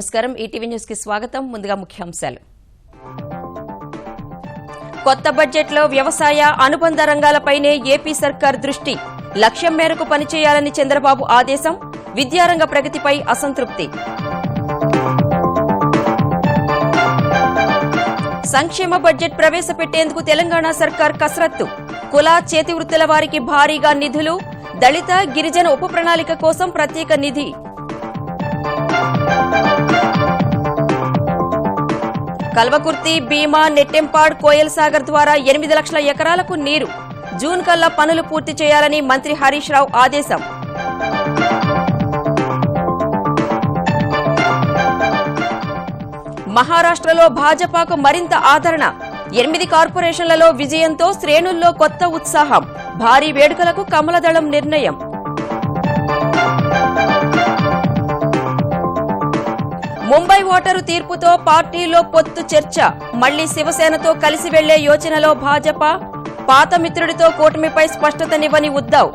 నమస్కారం ETV news కి స్వాగతం ముందుగా ముఖ్యాంశాలు కొత్త బడ్జెట్లో వ్యవసాయ అనుబంధ రంగాలపైనే ఏపీ సర్కార్ దృష్టి లక్ష్యం మేరకు పనిచేయాలని చంద్రబాబు ఆదేశం విద్యారంగ ప్రగతిపై అసంతృప్తి సంక్షేమ బడ్జెట్ ప్రవేశపెట్టేందుకు తెలంగాణ సర్కార్ కసరత్తు కుల చేతి వృత్తుల వారికి భారీగా నిధులు దళిత గిరిజన ఉప ప్రణాళిక కోసం ప్రత్యేక నిధి కల్వకుర్తి భీమా నెట్టెంపాడ్ కోయల్ సాగర్ ద్వారా 8 లక్షల ఎకరాలకు నీరు జూన్ కల్లా పనులు పూర్తి చేయాలని మంత్రి హరీష్ రావు ఆదేశం మహారాష్ట్రలో భాజపాకు మరింత ఆదరణ 8 కార్పొరేషన్లలో విజయంతో శ్రేణుల్లో కొత్త ఉత్సాహం భారీ వేడుకలకు కమలదళం నిర్ణయం ముంబై ఓటరు తీర్పుతో పార్టీలో పొత్తు చర్చ మళ్లీ శివసేనతో కలిసి వెళ్లే యోచనలో భాజపా పాత మిత్రుడితో కూటమిపై స్పష్టతనివ్వని ఉద్దవ్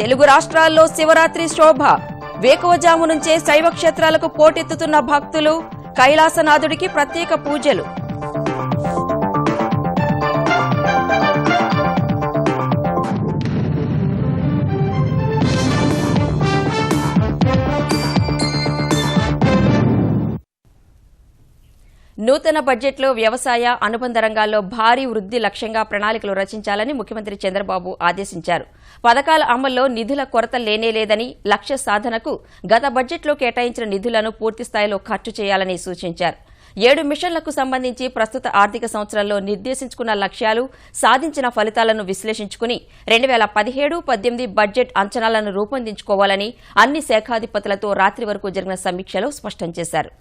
తెలుగు రాష్ట్రాల్లో శివరాత్రి శోభ వేకువజాము నుంచే శైవ క్షేత్రాలకు పోటెత్తుతున్న భక్తులు కైలాసనాథుడికి ప్రత్యేక పూజలు నూతన బడ్జెట్లో వ్యవసాయ అనుబంధ రంగాల్లో భారీ వృద్ధి లక్ష్యంగా ప్రణాళికలు రచించాలని ముఖ్యమంత్రి చంద్రబాబు ఆదేశించారు పథకాల అమల్లో నిధుల కొరత లేనేలేదని లక్ష్య సాధనకు గత బడ్జెట్లో కేటాయించిన నిధులను పూర్తిస్థాయిలో ఖర్చు చేయాలని సూచించారు 7 మిషన్లకు సంబంధించి ప్రస్తుత ఆర్థిక సంవత్సరంలో నిర్దేశించుకున్న లక్ష్యాలు సాధించిన ఫలితాలను విశ్లేషించుకుని 2017-18 బడ్జెట్ అంచనాలను రూపొందించుకోవాలని అన్ని శాఖాధిపతులతో రాత్రి వరకు జరిగిన సమీక్షలో స్పష్టం చేశారు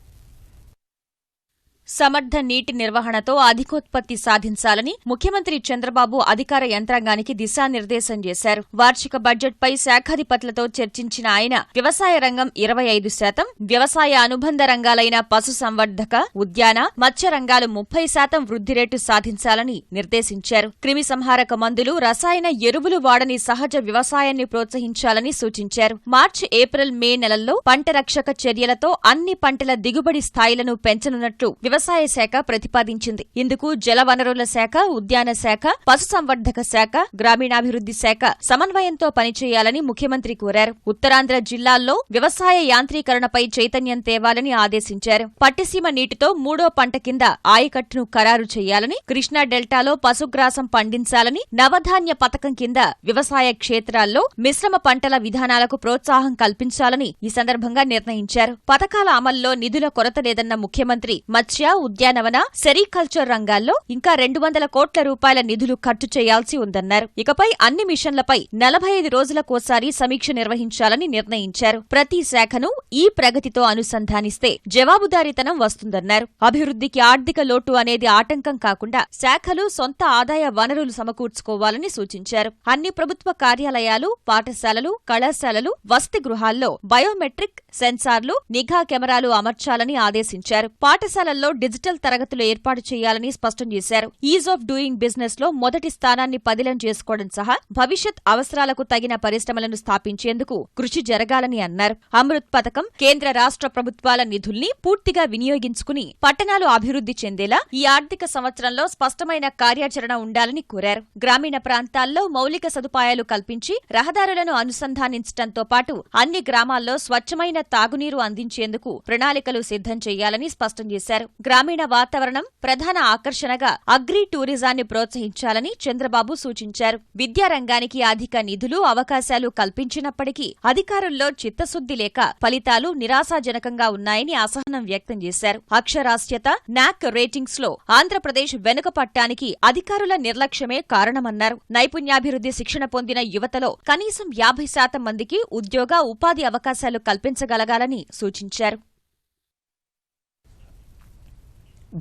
సమర్థ నీటి నిర్వహణతో అధికోత్పత్తి సాధించాలని ముఖ్యమంత్రి చంద్రబాబు అధికార యంత్రాంగానికి దిశానిర్దేశం చేశారు వార్షిక బడ్జెట్పై శాఖాధిపతులతో చర్చించిన ఆయన వ్యవసాయ రంగం 25%, వ్యవసాయ అనుబంధ రంగాలైన పశుసంవర్ధక ఉద్యాన మత్స్య రంగాలు 30% వృద్ధి రేటు సాధించాలని నిర్దేశించారు క్రిమి సంహారక మందులు రసాయన ఎరువులు వాడని సహజ వ్యవసాయాన్ని ప్రోత్సహించాలని సూచించారు మార్చి ఏప్రిల్ మే నెలల్లో పంట రక్షక చర్యలతో అన్ని పంటల దిగుబడి స్థాయిలను పెంచనున్నట్లు వ్యవసాయ శాఖ ప్రతిపాదించింది ఇందుకు జలవనరుల శాఖ ఉద్యాన శాఖ పశుసంవర్ధక శాఖ గ్రామీణాభివృద్ది శాఖ సమన్వయంతో పనిచేయాలని ముఖ్యమంత్రి కోరారు ఉత్తరాంధ్ర జిల్లాల్లో వ్యవసాయ యాంత్రీకరణపై చైతన్యం తేవాలని ఆదేశించారు పట్టిసీమ నీటితో 3వ పంట కింద ఆయకట్టును ఖరారు చేయాలని కృష్ణా డెల్టాలో పశుగ్రాసం పండించాలని నవధాన్య పథకం కింద వ్యవసాయ క్షేత్రాల్లో మిశ్రమ పంటల విధానాలకు ప్రోత్సాహం కల్పించాలని ఈ సందర్భంగా నిర్ణయించారు పథకాల అమల్లో నిధుల కొరత లేదన్న ముఖ్యమంత్రి మత్స్య ఉద్యానవన సెరికల్చర్ రంగాల్లో ఇంకా 200 కోట్ల రూపాయల నిధులు ఖర్చు చేయాల్సి ఉందన్నారు ఇకపై అన్ని మిషన్లపై 45 రోజులకోసారి సమీక్ష నిర్వహించాలని నిర్ణయించారు ప్రతి శాఖను ఈ ప్రగతితో అనుసంధానిస్తే జవాబుదారీతనం వస్తుందన్నారు అభివృద్ధికి ఆర్థిక లోటు అనేది ఆటంకం కాకుండా శాఖలు సొంత ఆదాయ వనరులు సమకూర్చుకోవాలని సూచించారు అన్ని ప్రభుత్వ కార్యాలయాలు పాఠశాలలు కళాశాలలు వసతి గృహాల్లో బయోమెట్రిక్ సెన్సార్లు నిఘా కెమెరాలు అమర్చాలని ఆదేశించారు పాఠశాలల్లో డిజిటల్ తరగతులు ఏర్పాటు చేయాలని స్పష్టం చేశారు ఈజ్ ఆఫ్ డూయింగ్ బిజినెస్ లో మొదటి స్థానాన్ని పదిలం చేసుకోవడం సహా భవిష్యత్ అవసరాలకు తగిన పరిశ్రమలను స్థాపించేందుకు కృషి జరగాలని అన్నారు అమృత్ పథకం కేంద్ర రాష్ట్ర ప్రభుత్వాల నిధుల్ని పూర్తిగా వినియోగించుకుని పట్టణాలు అభివృద్ధి చెందేలా ఈ ఆర్థిక సంవత్సరంలో స్పష్టమైన కార్యాచరణ ఉండాలని కోరారు గ్రామీణ ప్రాంతాల్లో మౌలిక సదుపాయాలు కల్పించి రహదారులను అనుసంధానించడంతో పాటు అన్ని గ్రామాల్లో స్వచ్ఛమైన తాగునీరు అందించేందుకు ప్రణాళికలు సిద్ధం చేయాలని స్పష్టం చేశారు గ్రామీణ వాతావరణం ప్రధాన ఆకర్షణగా అగ్రి టూరిజాన్ని ప్రోత్సహించాలని చంద్రబాబు సూచించారు విద్యారంగానికి అధిక నిధులు అవకాశాలు కల్పించినప్పటికీ అధికారుల్లో చిత్తశుద్ది లేక ఫలితాలు నిరాశాజనకంగా ఉన్నాయని అసహనం వ్యక్తం చేశారు అక్షరాస్యత నాక్ రేటింగ్స్ లో ఆంధ్రప్రదేశ్ వెనుకపట్టానికి అధికారుల నిర్లక్ష్యమే కారణమన్నారు నైపుణ్యాభివృద్ధి శిక్షణ పొందిన యువతలో కనీసం 50% మందికి ఉద్యోగ ఉపాధి అవకాశాలు కల్పించగలగాలని సూచించారు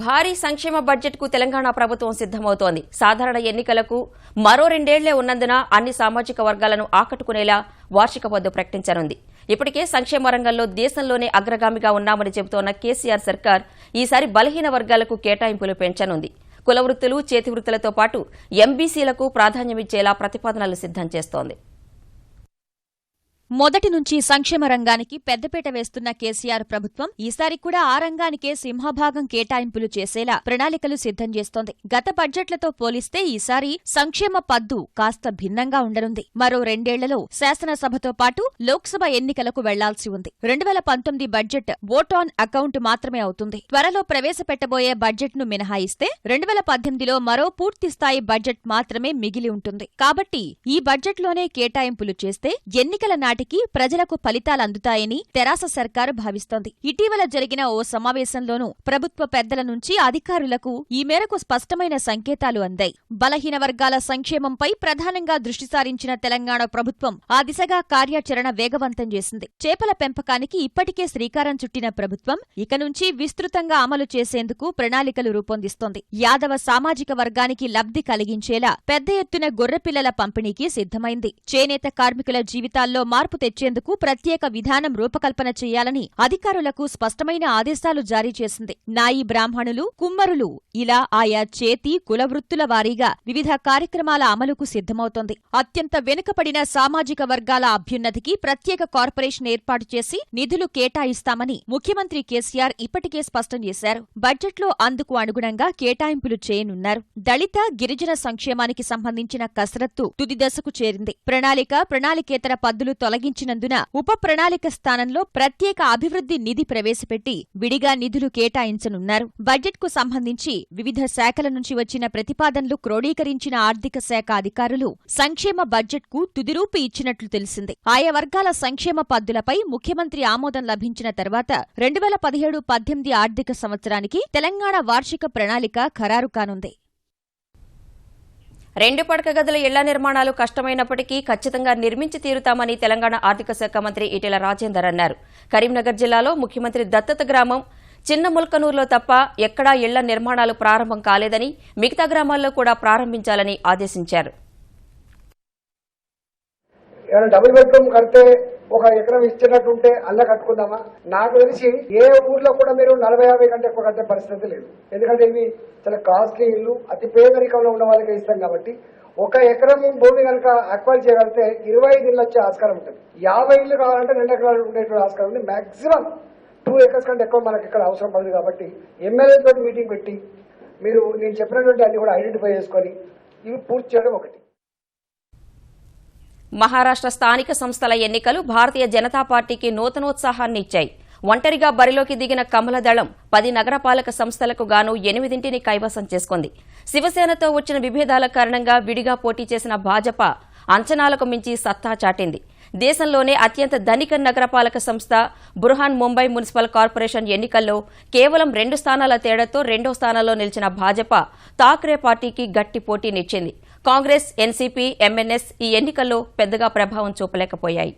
భారీ సంక్షేమ బడ్జెట్కు తెలంగాణ ప్రభుత్వం సిద్దమవుతోంది సాధారణ ఎన్నికలకు మరో 2 ఏళ్లే ఉన్నందున అన్ని సామాజిక వర్గాలను ఆకట్టుకునేలా వార్షిక పద్దు ప్రకటించనుంది ఇప్పటికే సంక్షేమ రంగంలో దేశంలోనే అగ్రగామిగా ఉన్నామని చెబుతోన్న కేసీఆర్ సర్కార్ ఈసారి బలహీన వర్గాలకు కేటాయింపులు పెంచనుంది కుల వృత్తులు చేతి వృత్తులతో పాటు ఎంబీసీలకు ప్రాధాన్యమిచ్చేలా ప్రతిపాదనలు సిద్దం చేస్తోంది మొదటి నుంచి సంక్షేమ రంగానికి పెద్దపీట వేస్తున్న కేసీఆర్ ప్రభుత్వం ఈసారి కూడా ఆ రంగానికే సింహభాగం కేటాయింపులు చేసేలా ప్రణాళికలు సిద్ధం చేస్తోంది. గత బడ్జెట్లతో పోలిస్తే ఈసారి సంక్షేమ పద్దు కాస్త భిన్నంగా ఉండనుంది. మరో 2 ఏళ్లలో శాసనసభతో పాటు లోక్సభ ఎన్నికలకు వెళ్లాల్సి ఉంది. 2019 బడ్జెట్ ఓట్ ఆన్ అకౌంట్ మాత్రమే అవుతుంది. త్వరలో ప్రవేశపెట్టబోయే బడ్జెట్ను మినహాయిస్తే 2018లో మరో పూర్తిస్థాయి బడ్జెట్ మాత్రమే మిగిలి ఉంటుంది. కాబట్టి ఈ బడ్జెట్లోనే కేటాయింపులు చేస్తే ఎన్నికల నాటికి ప్రజలకు ఫలితాలందుతాయని తెరాస సర్కారు భావిస్తోంది. ఇటీవల జరిగిన ఓ సమావేశంలోనూ ప్రభుత్వ పెద్దల నుంచి అధికారులకు ఈ మేరకు స్పష్టమైన సంకేతాలు అందాయి. బలహీన వర్గాల సంక్షేమంపై ప్రధానంగా దృష్టి సారించిన తెలంగాణ ప్రభుత్వం ఆ దిశగా కార్యాచరణ వేగవంతం చేసింది. చేపల పెంపకానికి ఇప్పటికే శ్రీకారం చుట్టిన ప్రభుత్వం ఇక నుంచి విస్తృతంగా అమలు చేసేందుకు ప్రణాళికలు రూపొందిస్తోంది. యాదవ సామాజిక వర్గానికి లబ్ధి కలిగించేలా పెద్ద ఎత్తున గొర్రెపిల్లల పంపిణీకి సిద్ధమైంది. చేనేత కార్మికుల జీవితాల్లో మార్పు తెచ్చేందుకు ప్రత్యేక విధానం రూపకల్పన చేయాలని అధికారులకు స్పష్టమైన ఆదేశాలు జారీ చేసింది. నాయి బ్రాహ్మణులు, కుమ్మరులు ఇలా ఆయా చేతి కులవృత్తుల వారీగా వివిధ కార్యక్రమాల అమలుకు సిద్ధమవుతోంది. అత్యంత వెనుకబడిన సామాజిక వర్గాల అభ్యున్నతికి ప్రత్యేక కార్పొరేషన్ ఏర్పాటు చేసి నిధులు కేటాయిస్తామని ముఖ్యమంత్రి కేసీఆర్ ఇప్పటికే స్పష్టం చేశారు. బడ్జెట్లో అందుకు అనుగుణంగా కేటాయింపులు చేయనున్నారు. దళిత, గిరిజన సంక్షేమానికి సంబంధించిన కసరత్తు తుది దశకు చేరింది. ప్రణాళికేతర పద్దులు తొలగించినందున ఉప ప్రణాళిక స్థానంలో ప్రత్యేక అభివృద్ధి నిధి ప్రవేశపెట్టి విడిగా నిధులు కేటాయించనున్నారు. బడ్జెట్కు సంబంధించి వివిధ శాఖల నుంచి వచ్చిన ప్రతిపాదనలు క్రోడీకరించిన ఆర్థిక శాఖ అధికారులు సంక్షేమ బడ్జెట్కు తుదిరూపు ఇచ్చినట్లు తెలిసింది. ఆయా వర్గాల సంక్షేమ పద్దులపై ముఖ్యమంత్రి ఆమోదం లభించిన తర్వాత 2017-18 ఆర్థిక సంవత్సరానికి తెలంగాణ వార్షిక ప్రణాళిక ఖరారు కానుంది. 2 పడక గదుల ఇళ్ల నిర్మాణాలు కష్టమైనప్పటికీ ఖచ్చితంగా నిర్మించి తీరుతామని తెలంగాణ ఆర్థిక శాఖ మంత్రి ఈటెల రాజేందర్ అన్నారు. కరీంనగర్ జిల్లాలో ముఖ్యమంత్రి దత్తత గ్రామం చిన్న ముల్కనూరులో తప్ప ఎక్కడా ఇళ్ల నిర్మాణాలు ప్రారంభం కాలేదని, మిగతా గ్రామాల్లో కూడా ప్రారంభించాలని ఆదేశించారు. డబుల్ బెడ్రూమ్ కడితే 1 ఎకరం ఇచ్చినట్టుంటే అల్ల కట్టుకుందామా? నాకు తెలిసి ఏ ఊర్లో కూడా మీరు 40-50 కంటే ఎక్కువ కట్టే పరిస్థితి లేదు. ఎందుకంటే ఇవి చాలా కాస్ట్లీ ఇల్లు, అతి పేదరికంలో ఉన్న వాళ్ళకే ఇస్తాం కాబట్టి 1 ఎకరం భూమి కనుక అక్వైర్ చేయగలిగితే 25 ఇళ్ళు వచ్చే ఆస్కారం ఉంటుంది. 50 ఇళ్ళు కావాలంటే 2 ఎకరాలు ఉండేటువంటి ఆస్కారం ఉంది. మాక్సిమం 2 ఎకర్స్ కంటే ఎక్కువ మనకి ఇక్కడ అవసరం పడదు. కాబట్టి ఎమ్మెల్యేతో మీటింగ్ పెట్టి మీరు నేను చెప్పినటువంటి అన్ని కూడా ఐడెంటిఫై చేసుకొని ఇవి పూర్తి చేయడం ఒకటి. మహారాష్ట్ర స్థానిక సంస్థల ఎన్నికలు భారతీయ జనతా పార్టీకి నూతనోత్సాహాన్ని ఇచ్చాయి. ఒంటరిగా బరిలోకి దిగిన కమలదళం 10 నగరపాలక సంస్థలకు గాను 8ని కైవసం చేసుకుంది. శివసేనతో వచ్చిన విభేదాల కారణంగా విడిగా పోటీ చేసిన భాజపా అంచనాలకు మించి సత్తా చాటింది. దేశంలోనే అత్యంత ధనిక నగరపాలక సంస్థ బృహన్ ముంబై మున్సిపల్ కార్పొరేషన్ ఎన్నికల్లో కేవలం 2 స్థానాల తేడాతో 2వ స్థానంలో నిలిచిన భాజపా థాక్రే పార్టీకి గట్టి పోటీనిచ్చింది. కాంగ్రెస్, ఎన్సీపీ, ఎంఎన్ఎస్ ఈ ఎన్నికల్లో పెద్దగా ప్రభావం చూపలేకపోయాయి.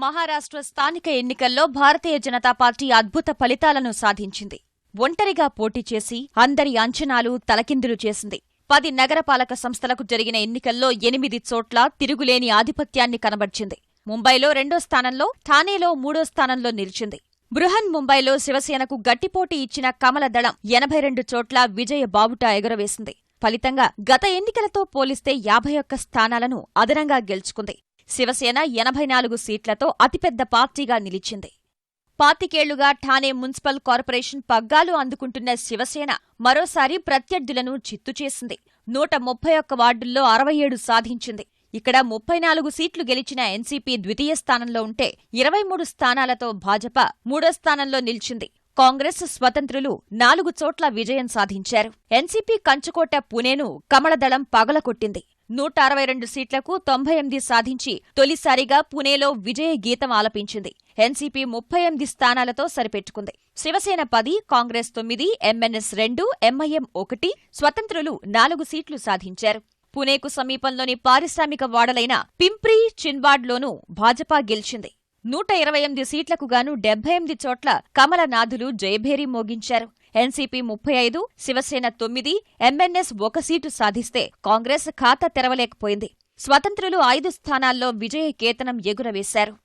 మహారాష్ట్ర స్థానిక ఎన్నికల్లో భారతీయ జనతా పార్టీ అద్భుత ఫలితాలను సాధించింది. ఒంటరిగా పోటీ చేసి అందరి అంచనాలు తలకిందులు చేసింది. 10 నగరపాలక సంస్థలకు జరిగిన ఎన్నికల్లో 8 చోట్ల తిరుగులేని ఆధిపత్యాన్ని కనబర్చింది. ముంబైలో 2వ స్థానంలో, ఠానేలో 3వ స్థానంలో నిలిచింది. బృహన్ ముంబైలో శివసేనకు గట్టిపోటీ ఇచ్చిన కమలదళం 82 చోట్ల విజయ బావుటా ఎగురవేసింది. ఫలితంగా గత ఎన్నికలతో పోలిస్తే 51 స్థానాలను అదనంగా గెలుచుకుంది. శివసేన 84 సీట్లతో అతిపెద్ద పార్టీగా నిలిచింది. 25 ఏళ్లుగా ఠానే మున్సిపల్ కార్పొరేషన్ పగ్గాలు అందుకుంటున్న శివసేన మరోసారి ప్రత్యర్థులను చిత్తు చేసింది. 131 వార్డుల్లో 67 సాధించింది. ఇక్కడ 34 సీట్లు గెలిచిన ఎన్సీపీ ద్వితీయ స్థానంలో ఉంటే 23 స్థానాలతో భాజపా 3వ స్థానంలో నిలిచింది. కాంగ్రెస్, స్వతంత్రులు 4 చోట్ల విజయం సాధించారు. ఎన్సీపీ కంచుకోట పుణేను కమలదళం పగలకొట్టింది. 162 సీట్లకు 98 సాధించి తొలిసారిగా పుణేలో విజయ గీతం ఆలపించింది. ఎన్సీపీ 38 స్థానాలతో సరిపెట్టుకుంది. శివసేన 10, కాంగ్రెస్ 9, ఎంఎన్ఎస్ 2, ఎంఐఎం 1, స్వతంత్రులు 4 సీట్లు సాధించారు. పుణేకు సమీపంలోని పారిశ్రామిక వాడలైన పింప్రీ చిన్వాడ్లోనూ భాజపా గెలిచింది. 128 సీట్లకు గాను 78 చోట్ల కమలనాథులు Jayabheri మోగించారు. NCP 35, Shiv Sena 9, MNS 1 seat సాధిస్తే కాంగ్రెస్ ఖాతా తెరవలేకపోయింది. స్వతంత్రులు 5 స్థానాల్లో విజయ కేతనం ఎగురవేశారు.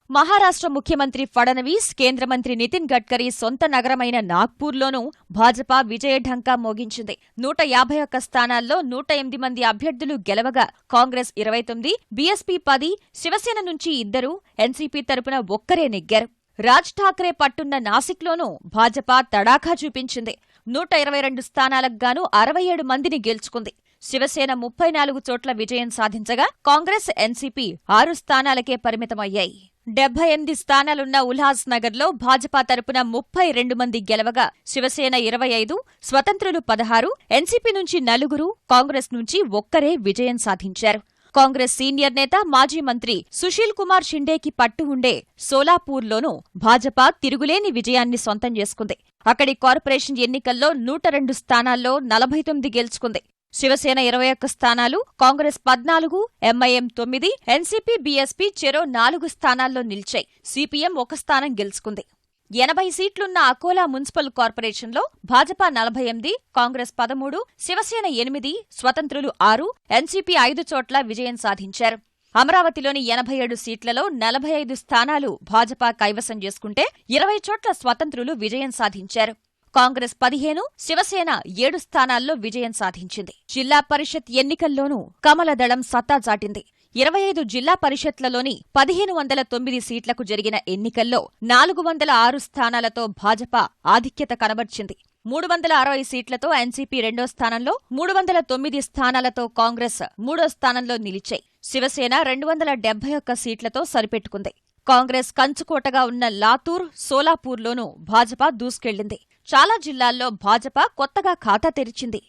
మహారాష్ట్ర ముఖ్యమంత్రి ఫడణవీస్, కేంద్ర మంత్రి నితిన్ గడ్కరీ సొంత నగరమైన నాగ్పూర్లోనూ భాజపా విజయఢంకా మోగించింది. 151 స్థానాల్లో 108 మంది అభ్యర్థులు గెలవగా కాంగ్రెస్ 29, బీఎస్పీ 10, శివసేన నుంచి 2, ఎన్సీపీ తరపున ఒక్కరే నెగ్గారు. రాజ్ ఠాక్రే పట్టున్న నాసిక్లోనూ భాజపా తడాఖా చూపించింది. 122 స్థానాలకు గాను 67 మందిని గెలుచుకుంది. శివసేన 34 చోట్ల విజయం సాధించగా కాంగ్రెస్, ఎన్సీపీ 6 స్థానాలకే పరిమితమయ్యాయి. 78 స్థానాలున్న ఉల్హాస్ నగర్లో భాజపా తరపున 32 మంది గెలవగా శివసేన 25, స్వతంత్రులు 16, ఎన్సీపీ నుంచి 4, కాంగ్రెస్ నుంచి ఒక్కరే విజయం సాధించారు. కాంగ్రెస్ సీనియర్ నేత, మాజీ మంత్రి సుశీల్ కుమార్ షిండేకి పట్టు ఉండే సోలాపూర్లోనూ భాజపా తిరుగులేని విజయాన్ని సొంతం చేసుకుంది. అక్కడి కార్పొరేషన్ ఎన్నికల్లో 102 స్థానాల్లో 49 గెలుచుకుంది. శివసేన 21 స్థానాలు, కాంగ్రెస్ 14, ఎంఐఎం 9, ఎన్సీపీ, బీఎస్పీ చెరో 4 స్థానాల్లో నిలిచాయి. సిపిఎం 1 స్థానం గెలుచుకుంది. 80 సీట్లున్న అకోలా మున్సిపల్ కార్పొరేషన్లో భాజపా 48, కాంగ్రెస్ 13, శివసేన 8, స్వతంత్రులు 6, ఎన్సీపీ 5 చోట్ల విజయం సాధించారు. అమరావతిలోని 87 సీట్లలో 45 స్థానాలు భాజపా కైవసం చేసుకుంటే 20 చోట్ల స్వతంత్రులు విజయం సాధించారు. కాంగ్రెస్ 15, శివసేన 7 స్థానాల్లో విజయం సాధించింది. జిల్లా పరిషత్ ఎన్నికల్లోనూ కమలదళం సత్తా చాటింది. 25 జిల్లా పరిషత్లలోని 1509 సీట్లకు జరిగిన ఎన్నికల్లో 406 స్థానాలతో భాజపా ఆధిక్యత కనబర్చింది. 360 సీట్లతో ఎన్సీపీ 2వ స్థానంలో, 309 స్థానాలతో కాంగ్రెస్ 3వ స్థానంలో నిలిచాయి. శివసేన 271 సీట్లతో సరిపెట్టుకుంది. కాంగ్రెస్ కంచుకోటగా ఉన్న లాతూర్, సోలాపూర్లోనూ భాజపా దూసుకెళ్లింది. చాలా జిల్లాల్లో భాజపా కొత్తగా ఖాతా తెరిచింది.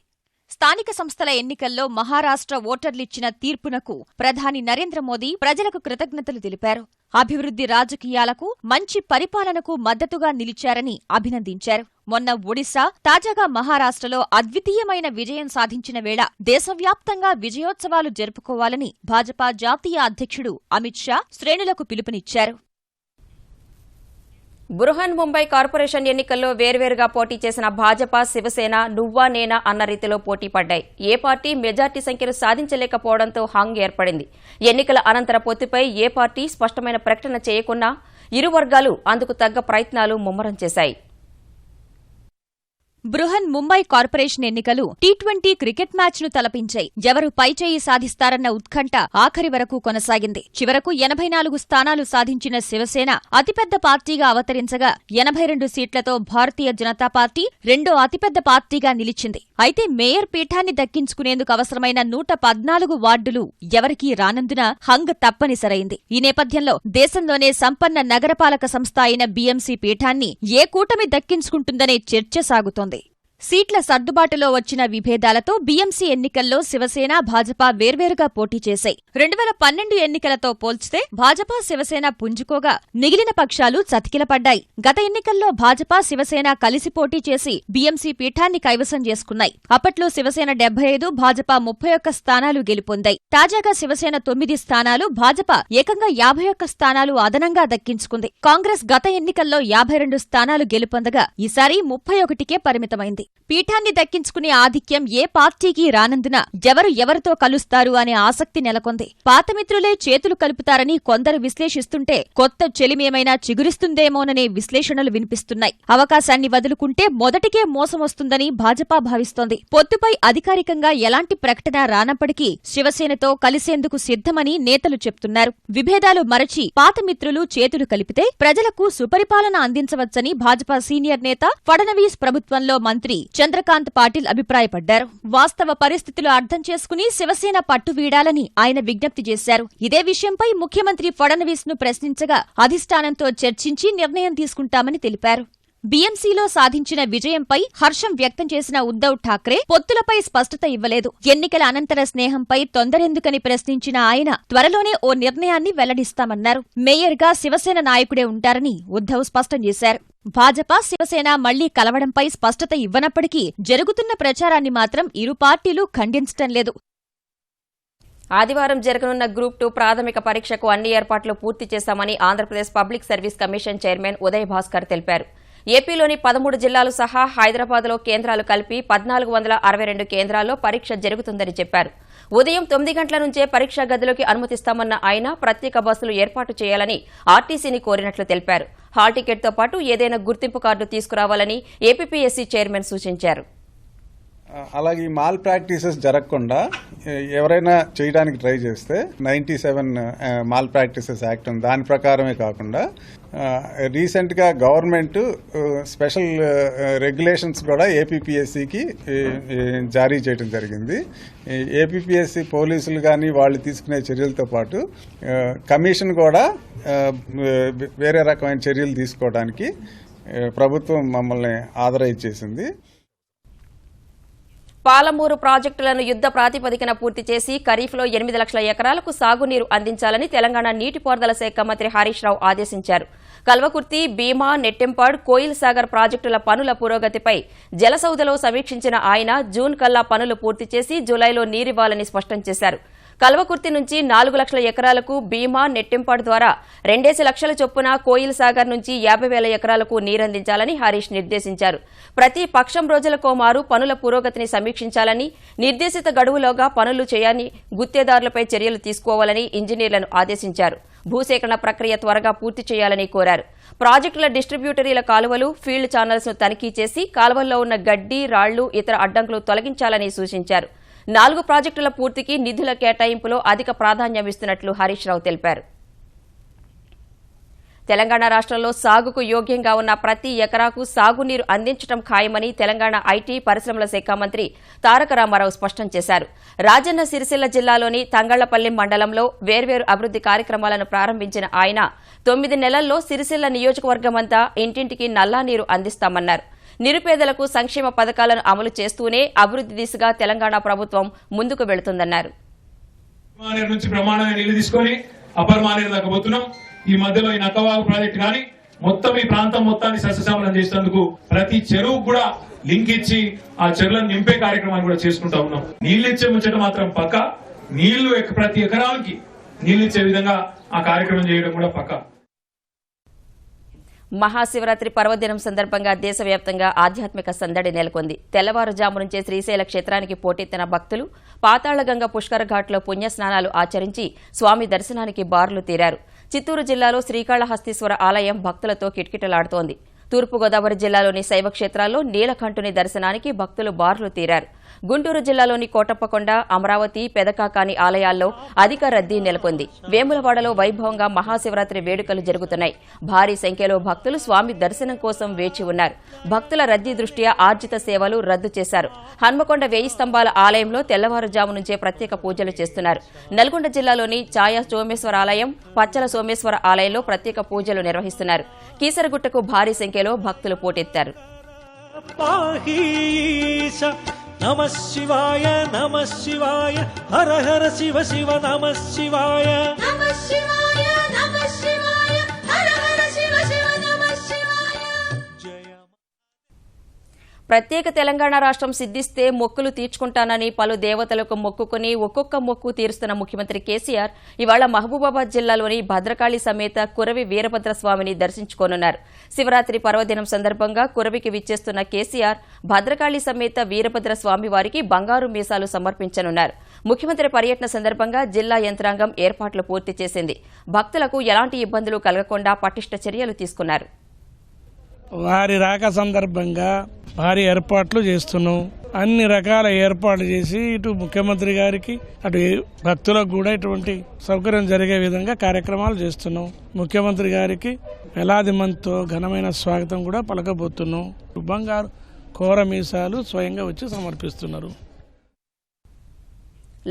స్థానిక సంస్థల ఎన్నికల్లో మహారాష్ట్ర ఓటర్లిచ్చిన తీర్పునకు ప్రధాని నరేంద్ర మోదీ ప్రజలకు కృతజ్ఞతలు తెలిపారు. అభివృద్ధి రాజకీయాలకు, మంచి పరిపాలనకు మద్దతుగా నిలిచారని అభినందించారు. మొన్న ఒడిశా, తాజాగా మహారాష్ట్రలో అద్వితీయమైన విజయం సాధించిన వేళ దేశవ్యాప్తంగా విజయోత్సవాలు జరుపుకోవాలని భాజపా జాతీయ అధ్యక్షుడు అమిత్ షా శ్రేణులకు పిలుపునిచ్చారు. బృహన్ ముంబై కార్పొరేషన్ ఎన్నికల్లో వేర్వేరుగా పోటీ చేసిన భాజపా, శివసేన నువ్వా నేనా అన్న రీతిలో పోటీ పడ్డాయి. ఏ పార్టీ మెజార్టీ సంఖ్యను సాధించలేకపోవడంతో హంగ్ ఏర్పడింది. ఎన్నికల అనంతర పొత్తుపై ఏ పార్టీ స్పష్టమైన ప్రకటన చేయకున్నా ఇరు వర్గాలు అందుకు తగ్గ ప్రయత్నాలు ముమ్మరం చేశాయి. బృహన్ ముంబై కార్పొరేషన్ ఎన్నికలు టీ20 క్రికెట్ మ్యాచ్ ను తలపించాయి. ఎవరు పైచేయి సాధిస్తారన్న ఉత్కంఠ ఆఖరి వరకు కొనసాగింది. చివరకు 84 స్థానాలు సాధించిన శివసేన అతిపెద్ద పార్టీగా అవతరించగా 82 సీట్లతో భారతీయ జనతా పార్టీ రెండో అతిపెద్ద పార్టీగా నిలిచింది. అయితే మేయర్ పీఠాన్ని దక్కించుకునేందుకు అవసరమైన 114 వార్డులు ఎవరికీ రానందున హంగ్ తప్పనిసరైంది. ఈ నేపథ్యంలో దేశంలోనే సంపన్న నగరపాలక సంస్థ అయిన బీఎంసీ పీఠాన్ని ఏ కూటమి దక్కించుకుంటుందనే చర్చ సాగుతోంది. సీట్ల సర్దుబాటులో వచ్చిన విభేదాలతో బీఎంసీ ఎన్నికల్లో శివసేన, భాజపా వేర్వేరుగా పోటీ చేశాయి. 2012 ఎన్నికలతో పోల్చితే భాజపా, శివసేన పుంజుకోగా మిగిలిన పక్షాలు చతికిలపడ్డాయి. గత ఎన్నికల్లో భాజపా, శివసేన కలిసి పోటీ చేసి బీఎంసీ పీఠాన్ని కైవసం చేసుకున్నాయి. అప్పట్లో శివసేన 75, భాజపా 31 స్థానాలు గెలుపొందాయి. తాజాగా శివసేన 9 స్థానాలు, భాజపా ఏకంగా 51 స్థానాలు అదనంగా దక్కించుకుంది. కాంగ్రెస్ గత ఎన్నికల్లో 52 స్థానాలు గెలుపొందగా ఈసారి 31కే పరిమితమైంది. పీఠాన్ని దక్కించుకునే ఆధిక్యం ఏ పార్టీకి రానందున ఎవరితో కలుస్తారు అనే ఆసక్తి నెలకొంది. పాతమిత్రులే చేతులు కలుపుతారని కొందరు విశ్లేషిస్తుంటే కొత్త చెలిమేమైనా చిగురిస్తుందేమోననే విశ్లేషణలు వినిపిస్తున్నాయి. అవకాశాన్ని వదులుకుంటే మొదటికే మోసం వస్తుందని భాజపా భావిస్తోంది. పొత్తుపై అధికారికంగా ఎలాంటి ప్రకటన రానప్పటికీ శివసేనతో కలిసేందుకు సిద్ధమని నేతలు చెప్తున్నారు. విభేదాలు మరచి పాతమిత్రులు చేతులు కలిపితే ప్రజలకు సుపరిపాలన అందించవచ్చని భాజపా సీనియర్ నేత, ఫడణవీస్ ప్రభుత్వంలో మంత్రి చంద్రకాంత్ పాటిల్ అభిప్రాయపడ్డారు. వాస్తవ పరిస్థితులు అర్థం చేసుకుని శివసేన పట్టు వీడాలని ఆయన విజ్ఞప్తి చేశారు. ఇదే విషయంపై ముఖ్యమంత్రి ఫడణవీస్ ను ప్రశ్నించగా అధిష్టానంతో చర్చించి నిర్ణయం తీసుకుంటామని తెలిపారు. బీఎంసీలో సాధించిన విజయంపై హర్షం వ్యక్తం చేసిన ఉద్దవ్ ఠాక్రే పొత్తులపై స్పష్టత ఇవ్వలేదు. ఎన్నికల అనంతర స్నేహంపై తొందరెందుకని ప్రశ్నించిన ఆయన త్వరలోనే ఓ నిర్ణయాన్ని వెల్లడిస్తామన్నారు. మేయర్గా శివసేన నాయకుడే ఉంటారని ఉద్దవ్ స్పష్టం చేశారు. భాజపా, శివసేన మళ్లీ కలవడంపై స్పష్టత ఇవ్వనప్పటికీ జరుగుతున్న ప్రచారాన్ని మాత్రం ఇరు పార్టీలు ఖండించటం లేదు. ఆదివారం జరగనున్న గ్రూప్ 2 ప్రాథమిక పరీక్షకు అన్ని ఏర్పాట్లు పూర్తి చేశామని Andhra Pradesh public service commission chairman Uday Bhaskar తెలిపారు. ఏపీలోని 13 జిల్లాలు సహా హైదరాబాద్లో కేంద్రాలు కలిపి 1462 కేంద్రాల్లో పరీక్ష జరుగుతుందని చెప్పారు. ఉదయం 9 గంటల నుంచే పరీక్షా గదిలోకి అనుమతిస్తామన్న ఆయన ప్రత్యేక బస్సులు ఏర్పాటు చేయాలని ఆర్టీసీని కోరినట్లు తెలిపారు. హాల్ టికెట్తో పాటు ఏదైనా గుర్తింపు కార్డు తీసుకురావాలని ఏపీపీఎస్సీ చైర్మన్ సూచించారు. అలాగే మాల్ ప్రాక్టీసెస్ జరగకుండా ఎవరైనా చేయడానికి ట్రై చేస్తే 97 మాల్ ప్రాక్టీసెస్ యాక్ట్ ఉంది, దాని ప్రకారమే కాకుండా రీసెంట్గా గవర్నమెంట్ స్పెషల్ రెగ్యులేషన్స్ కూడా ఏపీపీఎస్సీకి జారీ చేయడం జరిగింది. ఏపీపీఎస్సీ పోలీసులు కానీ వాళ్ళు తీసుకునే చర్యలతో పాటు కమిషన్ కూడా వేరే రకమైన చర్యలు తీసుకోవడానికి ప్రభుత్వం మమ్మల్ని ఆథరైజ్ చేసింది. పాలమూరు ప్రాజెక్టులను యుద్ద ప్రాతిపదికన పూర్తి చేసి ఖరీఫ్లో 8 లక్షల ఎకరాలకు సాగునీరు అందించాలని తెలంగాణ నీటిపారుదల శాఖ మంత్రి హరీష్ రావు ఆదేశించారు. కల్వకుర్తి, భీమా, నెట్టెంపాడ్, కోయిల్ సాగర్ ప్రాజెక్టుల పనుల పురోగతిపై జలసౌధలో సమీక్షించిన ఆయన జూన్ కల్లా పనులు పూర్తి చేసి జులైలో నీరివ్వాలని స్పష్టం చేశారు. కల్వకుర్తి నుంచి 4 లక్షల ఎకరాలకు భీమా, నెట్టెంపాడు ద్వారా 2 లక్షల చొప్పున కోయిల్ సాగర్ నుంచి 50,000 ఎకరాలకు నీరందించాలని హరీష్ నిర్దేశించారు. ప్రతి పక్షం రోజులకో మారు పనుల పురోగతిని సమీక్షించాలని, నిర్దేశిత గడువులోగా పనులు చేయని గుత్తేదారులపై చర్యలు తీసుకోవాలని ఇంజనీర్లను ఆదేశించారు. భూసేకరణ ప్రక్రియ త్వరగా పూర్తి చేయాలని కోరారు. ప్రాజెక్టుల డిస్ట్రిబ్యూటరీల కాలువలు, ఫీల్డ్ ఛానల్స్ ను తనిఖీ చేసి కాలువల్లో ఉన్న గడ్డి, రాళ్లు, ఇతర అడ్డంకులు తొలగించాలని సూచించారు. 4 ప్రాజెక్టుల పూర్తికి నిధుల కేటాయింపులో అధిక ప్రాధాన్యమిస్తున్నట్లు హరీష్ రావు తెలిపారు. తెలంగాణ రాష్ట్రంలో సాగుకు యోగ్యంగా ఉన్న ప్రతి ఎకరాకు సాగునీరు అందించడం ఖాయమని తెలంగాణ ఐటీ పరిశ్రమల శాఖ మంత్రి తారక రామారావు స్పష్టం చేశారు. రాజన్న సిరిసిల్ల జిల్లాలోని తంగళ్లపల్లి మండలంలో వేర్వేరు అభివృద్ది కార్యక్రమాలను ప్రారంభించిన ఆయన 9 నెలల్లో సిరిసిల్ల నియోజకవర్గమంతా ఇంటింటికి నల్లా నీరు అందిస్తామన్నారు. నిరుపేదలకు సంక్షేమ పథకాలను అమలు చేస్తూనే అభివృద్ది దిశగా తెలంగాణ ప్రభుత్వం ముందుకు వెళుతుందన్నారు. ఈ మధ్యలో ఈ నక్కవాగు ప్రాజెక్టు కానీ మొత్తం ఈ ప్రాంతం మొత్తాన్ని సస్యశ్యామలం చేసేందుకు ప్రతి చెరువు కూడా లింక్ ఇచ్చి ఆ చెరువులను నింపే కార్యక్రమాన్ని కూడా చేసుకుంటా ఉన్నాం. నీళ్లు ఇచ్చే ముచ్చట మాత్రం పక్క, నీళ్లు ప్రతి ఎకరానికి నీళ్లు ఇచ్చే విధంగా ఆ కార్యక్రమం చేయడం కూడా పక్క. మహాశివరాత్రి పర్వదినం సందర్భంగా దేశవ్యాప్తంగా ఆధ్యాత్మిక సందడి నెలకొంది. తెల్లవారుజాము నుంచే శ్రీశైల క్షేత్రానికి పోటెత్తిన భక్తులు పాతాళగంగ పుష్కర ఘాట్లో పుణ్యస్నానాలు ఆచరించి స్వామి దర్శనానికి బారులు తీరారు. చిత్తూరు జిల్లాలో శ్రీకాళహస్తీశ్వర ఆలయం భక్తులతో కిటకిటలాడుతోంది. తూర్పుగోదావరి జిల్లాలోని శైవ క్షేత్రాల్లో నీలకంఠుని దర్శనానికి భక్తులు బారులు తీరారు. గుంటూరు జిల్లాలోని కోటప్పకొండ, అమరావతి, పెదకాకాని ఆలయాల్లో అధిక రద్దీ నెలకొంది. వేములవాడలో వైభవంగా మహాశివరాత్రి వేడుకలు జరుగుతున్నాయి. భారీ సంఖ్యలో భక్తులు స్వామి దర్శనం కోసం వేచి ఉన్నారు. భక్తుల రద్దీ దృష్ట్యా ఆర్జిత సేవలు రద్దు చేశారు. హన్మకొండ 1000 స్తంభాల ఆలయంలో తెల్లవారుజాము నుంచే ప్రత్యేక పూజలు చేస్తున్నారు. నల్గొండ జిల్లాలోని ఛాయా సోమేశ్వర ఆలయం, పచ్చల సోమేశ్వర ఆలయంలో ప్రత్యేక పూజలు నిర్వహిస్తున్నారు. కీసరగుట్టకు భారీ సంఖ్యలో భక్తులు పోటెత్తారు. నమః శివాయ నమః శివాయ హర హర శివ శివ నమః శివాయ నమః శివాయ నమః శివాయ హర హర శివ శివ నమః శివాయ. ప్రత్యేక తెలంగాణ రాష్ట్రం సిద్దిస్తే మొక్కులు తీర్చుకుంటానని పలు దేవతలకు మొక్కుకుని ఒక్కొక్క మొక్కు తీరుస్తున్న ముఖ్యమంత్రి కేసీఆర్ ఇవాళ మహబూబాబాద్ జిల్లాలోని భద్రకాళి సమేత కురవి వీరభద్రస్వామిని దర్శించుకోనున్నారు. శివరాత్రి పర్వదినం సందర్భంగా కురవికి విచ్చేస్తున్న కేసీఆర్ భద్రకాళి సమేత వీరభద్రస్వామి వారికి బంగారు మీసాలు సమర్పించనున్నారు. ముఖ్యమంత్రి పర్యటన సందర్భంగా జిల్లా యంత్రాంగం ఏర్పాట్లు పూర్తి చేసింది. భక్తులకు ఎలాంటి ఇబ్బందులు కలగకుండా పటిష్ట చర్యలు తీసుకున్నారు. వారి రాక సందర్భంగా భారీ ఏర్పాట్లు చేస్తున్నాం. అన్ని రకాల ఏర్పాట్లు చేసి ఇటు ముఖ్యమంత్రి గారికి అటు భక్తులకు కూడా ఇటువంటి సౌకర్యం జరిగే విధంగా కార్యక్రమాలు చేస్తున్నాం. ముఖ్యమంత్రి గారికి వేలాది మందితో ఘనమైన స్వాగతం కూడా పలకబోతున్నాం. బంగారు కోర మీసాలు స్వయంగా వచ్చి సమర్పిస్తున్నారు.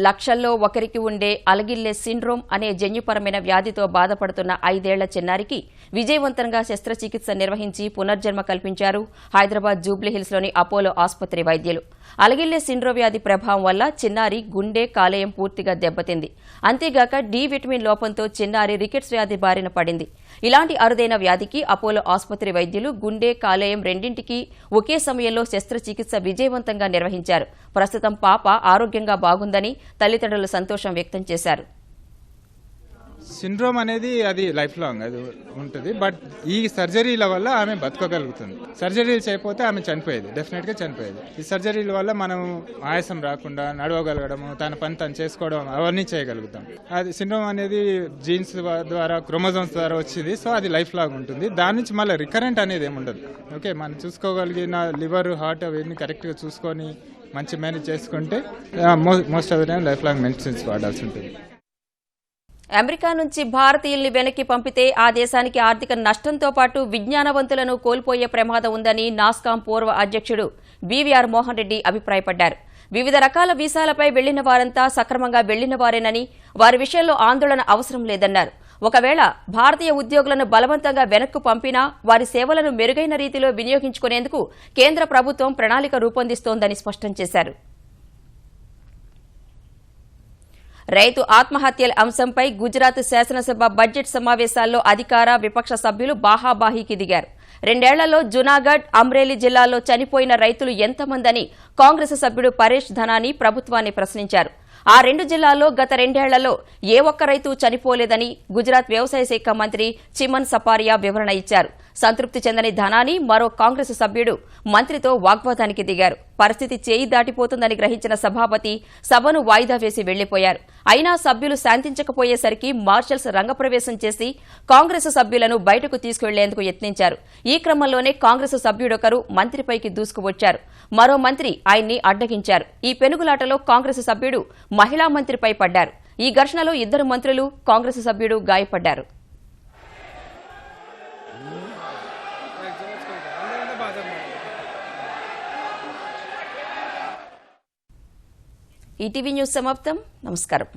లక్షల్లో ఒకరికి ఉండే అలగిల్లే సిండ్రోమ్ అనే జన్యుపరమైన వ్యాధితో బాధపడుతున్న 5 ఏళ్ల చిన్నారికి విజయవంతంగా శస్త్రచికిత్స నిర్వహించి పునర్జన్మ కల్పించారు హైదరాబాద్ జూబ్లీహిల్స్లోని అపోలో ఆసుపత్రి వైద్యులు. అలగిల్లే సిండ్రోమ్ వ్యాధి ప్రభావం వల్ల చిన్నారి గుండె, కాలేయం పూర్తిగా దెబ్బతింది. అంతేగాక డి విటమిన్ లోపంతో చిన్నారి రికెట్స్ వ్యాధి బారిన పడింది. ఇలాంటి అరుదైన వ్యాధికి అపోలో ఆసుపత్రి వైద్యులు గుండె, కాలేయం రెండింటికి ఒకే సమయంలో శస్త్రచికిత్స విజయవంతంగా నిర్వహించారు. ప్రస్తుతం పాప ఆరోగ్యంగా బాగుందని తల్లిదండ్రులు సంతోషం వ్యక్తం చేశారు. సిండ్రోమ్ అనేది అది లైఫ్ లాంగ్ అది ఉంటుంది. బట్ ఈ సర్జరీల వల్ల ఆమె బతకగలుగుతుంది. సర్జరీలు చేయకపోతే ఆమె చనిపోయేది, డెఫినెట్ గా చనిపోయేది. ఈ సర్జరీల వల్ల మనం ఆయాసం రాకుండా నడవగలగడము, తన పని తను చేసుకోవడం అవన్నీ చేయగలుగుతాం. అది సిండ్రోమ్ అనేది జీన్స్ ద్వారా, క్రోమోజోమ్స్ ద్వారా వచ్చింది. సో అది లైఫ్ లాంగ్ ఉంటుంది. దాని నుంచి మళ్ళీ రికరెంట్ అనేది ఏమి ఉండదు. ఓకే, మనం చూసుకోగలిగిన లివర్, హార్ట్ అవన్నీ కరెక్ట్ గా చూసుకొని మంచి మేనేజ్ చేసుకుంటే most of the time life long medicines వాడాల్సి ఉంటుంది. అమెరికా నుంచి భారతీయుల్ని వెనక్కి పంపితే ఆ దేశానికి ఆర్థిక నష్టంతో పాటు విజ్ఞానవంతులను కోల్పోయే ప్రమాదం ఉందని నాస్కాం పూర్వ అధ్యక్షుడు బీవీఆర్ మోహన్ రెడ్డి అభిప్రాయపడ్డారు. వివిధ రకాల వీసాలపై వెళ్లిన వారంతా సక్రమంగా వెళ్లిన వారేనని, వారి విషయంలో ఆందోళన అవసరం లేదన్నారు. ఒకవేళ భారతీయ ఉద్యోగులను బలవంతంగా వెనక్కు పంపినా వారి సేవలను మెరుగైన రీతిలో వినియోగించుకునేందుకు కేంద్ర ప్రభుత్వం ప్రణాళిక రూపొందిస్తోందని స్పష్టం చేశారు. రైతు ఆత్మహత్యల అంశంపై గుజరాత్ శాసనసభ బడ్జెట్ సమావేశాల్లో అధికార, విపక్ష సభ్యులు బాహాబాహీకి దిగారు. 2 ఏళ్లలో జునాగఢ్, అమ్రేలీ జిల్లాల్లో చనిపోయిన రైతులు ఎంతమందని కాంగ్రెస్ సభ్యుడు పరేష్ ధనాని ప్రభుత్వాన్ని ప్రశ్నించారు. ఆ 2 జిల్లాల్లో గత 2 ఏళ్లలో ఏ ఒక్క రైతు చనిపోలేదని గుజరాత్ వ్యవసాయ శాఖ మంత్రి చిమన్ సపారియా వివరణ ఇచ్చారు. సంతృప్తి చెందని ధనాని మరో కాంగ్రెస్ సభ్యుడు మంత్రితో వాగ్వాదానికి దిగారు. పరిస్థితి చేయి దాటిపోతుందని గ్రహించిన సభాపతి సభను వాయిదా వేసి వెళ్లిపోయారు. అయినా సభ్యులు శాంతించకపోయేసరికి మార్షల్స్ రంగప్రవేశం చేసి కాంగ్రెస్ సభ్యులను బయటకు తీసుకువెళ్లేందుకు యత్నించారు. ఈ క్రమంలోనే కాంగ్రెస్ సభ్యుడొకరు మంత్రిపైకి దూసుకువచ్చారు. మరో మంత్రి ఆయన్ని అడ్డగించారు. ఈ పెనుగులాటలో కాంగ్రెస్ సభ్యుడు మహిళా మంత్రిపై పడ్డారు. ఈ ఘర్షణలో 2 మంత్రులు, కాంగ్రెస్ సభ్యుడు గాయపడ్డారు. ఈటీవీ న్యూస్ సమాప్తం. నమస్కారం.